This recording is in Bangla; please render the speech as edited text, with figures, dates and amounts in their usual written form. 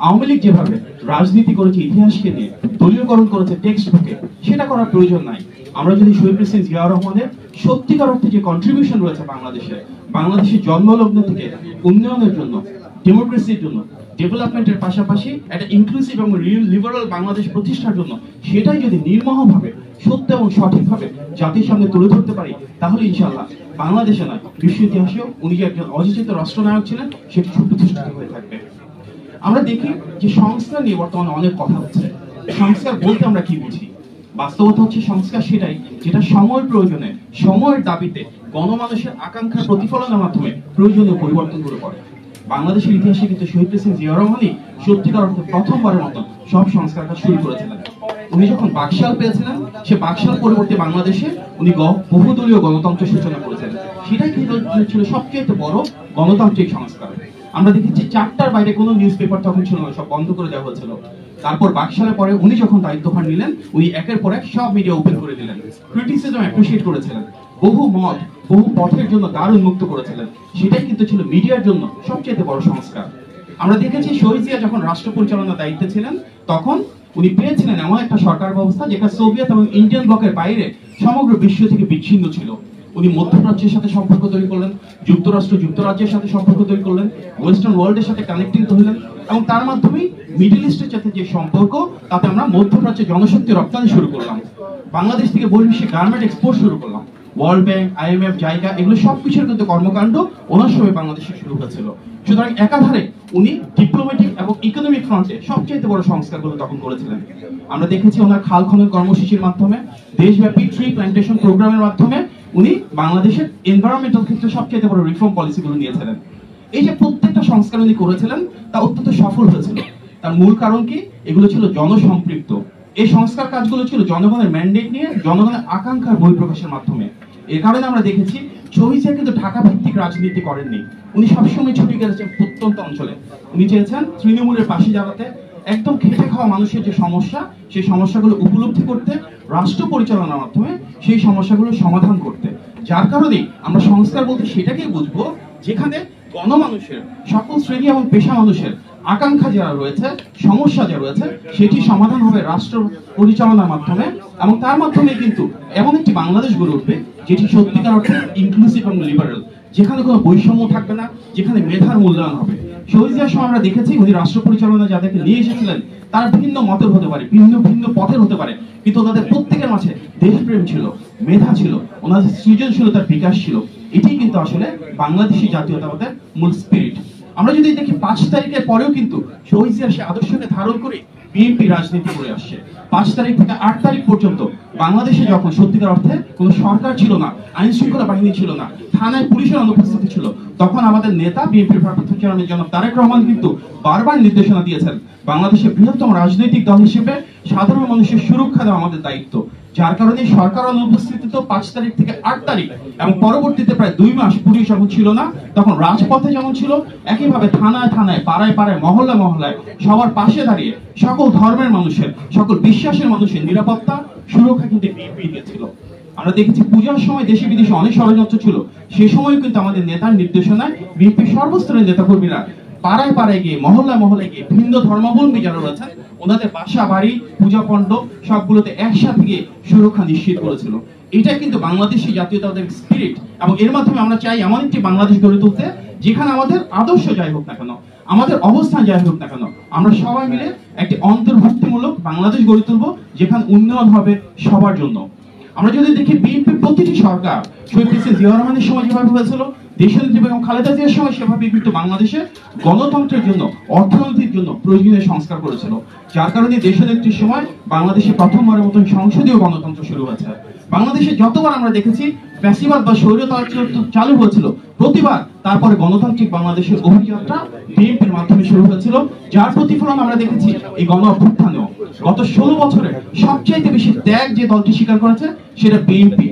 আওয়ামী লীগ যেভাবে রাজনীতি করেছে ইতিহাসকে নিয়ে, দলীয়করণ করেছে টেক্সট বুকে, সেটা করার প্রয়োজন নাই। আমরা যদি শহীদ প্রেসিডেন্ট জিয়াউর রহমানের সত্যিকার অর্থে যে কন্ট্রিবিউশন রয়েছে বাংলাদেশের জন্মলগ্ন থেকে উন্নয়নের জন্য, ডেমোক্রেসির জন্য, ডেভেলপমেন্টের পাশাপাশি একটা ইনক্লুসিভ এবং লিবারাল বাংলাদেশ প্রতিষ্ঠার জন্য, সেটাই যদি নির্মমভাবে সত্য এবং সঠিকভাবে জাতির সামনে তুলে ধরতে পারি, তাহলে ইনশাআল্লাহ বাংলাদেশে নয়, বিশ্ব ইতিহাসেও উনি যে একজন অযাচিত রাষ্ট্রনায়ক ছিলেন সেটি সুপ্রতিষ্ঠিত হয়ে থাকবে। আমরা দেখি যে সংস্কার নিয়ে বর্তমানে অনেক কথা হচ্ছে। সংস্কার বলতে আমরা কি বুঝি? বাস্তবতা হচ্ছে সংস্কার সেটাই যেটা সময়ের প্রয়োজনে, সময়ের দাবিতে, গণমানুষের আকাঙ্ক্ষার প্রতিফলনের মাধ্যমে প্রয়োজনীয় পরিবর্তনগুলো করে। বাংলাদেশের ইতিহাসে কিন্তু শহীদ প্রেসিডেন্ট জিয়াউর রহমানই সত্যিকার অর্থে প্রথমবারের মতো সব সংস্কার কাজ শুরু করেছিলেন। উনি যখন বাকশাল পেয়েছিলেন, সে বাকশাল পরবর্তী বাংলাদেশে উনি বহুদলীয় গণতন্ত্রের সূচনা করেছিলেন। সেটাই কিন্তু ছিল সবচেয়ে বড় গণতান্ত্রিক সংস্কার। আমরা দেখেছি 4টার বাইরে কোনো নিউজ পেপার তখন ছিল না, সব বন্ধ করে দেওয়া হয়েছিল। তারপর বাকশালের পরে উনি যখন দায়িত্বভার নিলেন, উনি একের পর এক সব মিডিয়া ওপেন করে দিলেন, ক্রিটিসিজম অ্যাপ্রিশিয়েট করেছিলেন, বহু মত, বহু পথের জন্য দ্বার উন্মুক্ত করেছিলেন। সেটাই কিন্তু ছিল মিডিয়ার জন্য সবচেয়ে বড় সংস্কার। আমরা দেখেছি শহীদ জিয়া যখন রাষ্ট্র পরিচালনার দায়িত্বে ছিলেন, তখন উনি পেয়েছিলেন এমন একটা সরকার ব্যবস্থা যেটা সোভিয়েত এবং ইন্ডিয়ান ব্লকের বাইরে সমগ্র বিশ্ব থেকে বিচ্ছিন্ন ছিল। উনি মধ্যপ্রাচ্যের সাথে সম্পর্ক তৈরি করলেন, যুক্তরাজ্যের সাথে সম্পর্ক তৈরি করলেন, ওয়েস্টার্ন ওয়ার্ল্ডের সাথে কানেক্টিং হলেন, এবং তার মাধ্যমে মিডল ইস্টের সাথে যে সম্পর্ক, তাতে আমরা মধ্যপ্রাচ্যে জনশক্তি রপ্তানি শুরু করলাম। বাংলাদেশ থেকে বহির্বিশ্বে গার্মেন্ট এক্সপোর্ট শুরু করলাম। ওয়ার্ল্ড ব্যাংক, IMF, জায়গা, এগুলো সবকিছুর কিন্তু কর্মকাণ্ড ওনার সময় বাংলাদেশে শুরু হয়েছিল। সুতরাং একাধারে উনি ডিপ্লোম্যাটিক এবং ইকোনমিক ফ্রন্টে সবচেয়ে বড় সংস্কারগুলো তখন করেছিলেন। আমরা দেখেছি ওনার খাল খনন কর্মসূচির মাধ্যমে, দেশব্যাপী ট্রি প্ল্যান্টেশন প্রোগ্রামের মাধ্যমে উনি বাংলাদেশের এনভায়রনমেন্টাল ক্ষেত্রে সবচেয়ে বড় রিফর্ম পলিসিগুলো নিয়েছিলেন। এই যে প্রত্যেকটা সংস্কার উনি করেছিলেন, তা অত্যন্ত সফল হয়েছিল। তার মূল কারণ কি? এগুলো ছিল জনসম্পৃক্ত। এই সংস্কার কাজগুলো ছিল জনগণের ম্যান্ডেট নিয়ে, জনগণের আকাঙ্ক্ষার বহিঃপ্রকাশের মাধ্যমে। এর কারণে আমরা দেখেছি শহীদ জিয়া কিন্তু ঢাকা ভিত্তিক রাজনীতি করেননি। উনি সবসময় ছুটে গেছেন প্রত্যন্ত অঞ্চলে। উনি চেয়েছেন তৃণমূলের পাশে দাঁড়াতে, একদম খেটে খাওয়া মানুষের যে সমস্যা, সেই সমস্যাগুলো উপলব্ধি করতে, রাষ্ট্র পরিচালনার মাধ্যমে সেই সমস্যাগুলো সমাধান করতে। যার কারণে আমরা সংস্কার বলতে সেটাকেই বুঝবো যেখানে গণমানুষের, সকল শ্রেণী এবং পেশা মানুষের আকাঙ্ক্ষা যারা রয়েছে, সমস্যা যা রয়েছে, সেটি সমাধান হবে রাষ্ট্র পরিচালনার মাধ্যমে, এবং তার মাধ্যমে কিন্তু এমন একটি বাংলাদেশ গড়ে উঠবে যেটি সত্যিকার অর্থে ইনক্লুসিভ এবং লিবারেল, যেখানে কোনো বৈষম্য থাকবে না, যেখানে মেধার মূল্যায়ন হবে। শহীদ জিয়ার সময় আমরা দেখেছি উনি রাষ্ট্র পরিচালনা যাদেরকে নিয়ে এসেছিলেন, তারা ভিন্ন মতের হতে পারে, ভিন্ন ভিন্ন পথের হতে পারে, কিন্তু তাদের প্রত্যেকের মাঝে দেশপ্রেম ছিল, মেধা ছিল, ওনাদের সৃজনশীলতার বিকাশ ছিল। এটাই কিন্তু আসলে বাংলাদেশী জাতীয়তাবাদের মূল স্পিরিট। আমরা যদি দেখি 5 তারিখের পরেও কিন্তু শহীদ জিয়া সে আদর্শকে ধারণ করে বিএনপি রাজনীতি করে আসছে। 5 তারিখ থেকে 8 তারিখ পর্যন্ত বাংলাদেশে যখন সত্যিকার অর্থে কোনো সরকার ছিল না, আইন শৃঙ্খলা বাহিনী ছিল না, থানায় পুলিশের অনুপস্থিতি ছিল, তখন আমাদের নেতা বিএনপির ভারপ্রাপ্ত চেয়ারম্যান জনাব তারেক রহমান কিন্তু বারবার নির্দেশনা দিয়েছেন, বাংলাদেশের বৃহত্তম রাজনৈতিক দল হিসেবে সাধারণ মানুষের সুরক্ষা দেওয়া আমাদের দায়িত্ব। যার কারণে সরকার অনুপস্থিত 5 তারিখ থেকে 8 তারিখ এবং পরবর্তীতে প্রায় 2 মাস পুলিশ যখন ছিল না, তখন রাজপথে যেমন ছিল, একইভাবে থানায় থানায়, পাড়ায় পাড়ায়, মহল্লায় মহল্লায় সবার পাশে দাঁড়িয়ে সকল ধর্মের মানুষের, সকল বিশ্বাসের মানুষের নিরাপত্তা, সুরক্ষা কিন্তু বিএনপি দিয়েছিল। আমরা দেখেছি পূজার সময় দেশে বিদেশে অনেক ষড়যন্ত্র ছিল, সে সময় কিন্তু আমাদের নেতার নির্দেশনায় বিএনপির সর্বস্তরের নেতাকর্মীরা পাড়ায় পাড়ায় গিয়ে, মহল্লায় মহল্লায় গিয়ে ভিন্ন ধর্মাবলম্বী যারা রয়েছেন ওনাদের বাসা বাড়ি, পূজা পণ্ড সবগুলোতে একসাথে গিয়ে সুরক্ষা নিশ্চিত করেছিল। এটা কিন্তু বাংলাদেশী জাতীয়তাবাদের স্পিরিট, এবং এর মাধ্যমে আমরা চাই এমন একটি বাংলাদেশ গড়ে তুলতে যেখানে আমাদের আদর্শ যাই হোক না কেন, আমাদের অবস্থান যাই হোক না কেন, আমরা সবাই মিলে একটি অন্তর্ভুক্তিমূলক বাংলাদেশ গড়ে তুলবো যেখানে উন্নয়ন হবে সবার জন্য। আমরা যদি দেখি বিএনপির প্রতিটি সরকার শহীদ প্রেসিডেন্ট জিয়াউর রহমানের সময় যেভাবে হয়েছিল, দেশনেত্রী বেগম খালেদা জিয়ার সময় সেভাবে কিন্তু বাংলাদেশে গণতন্ত্রের জন্য, অর্থনীতির জন্য প্রয়োজনীয় সংস্কার করেছিল। যার কারণে দেশনেত্রীর সময় বাংলাদেশে প্রথমবারের মতন সংসদীয় গণতন্ত্র শুরু হয়েছে। বাংলাদেশে যতবার আমরা দেখেছি ফ্যাসিবাদ বা স্বৈরতন্ত্র চালু হয়েছিল, প্রতিবার তারপরে গণতান্ত্রিক বাংলাদেশের অভিযাত্রা বিএনপির মাধ্যমে শুরু হয়েছিল, যার প্রতিফলন আমরা দেখেছি এই গণ অভ্যুত্থানেও। গত 16 বছরে সবচেয়ে বেশি ত্যাগ যে দলটি স্বীকার করেছে সেটা বিএনপি।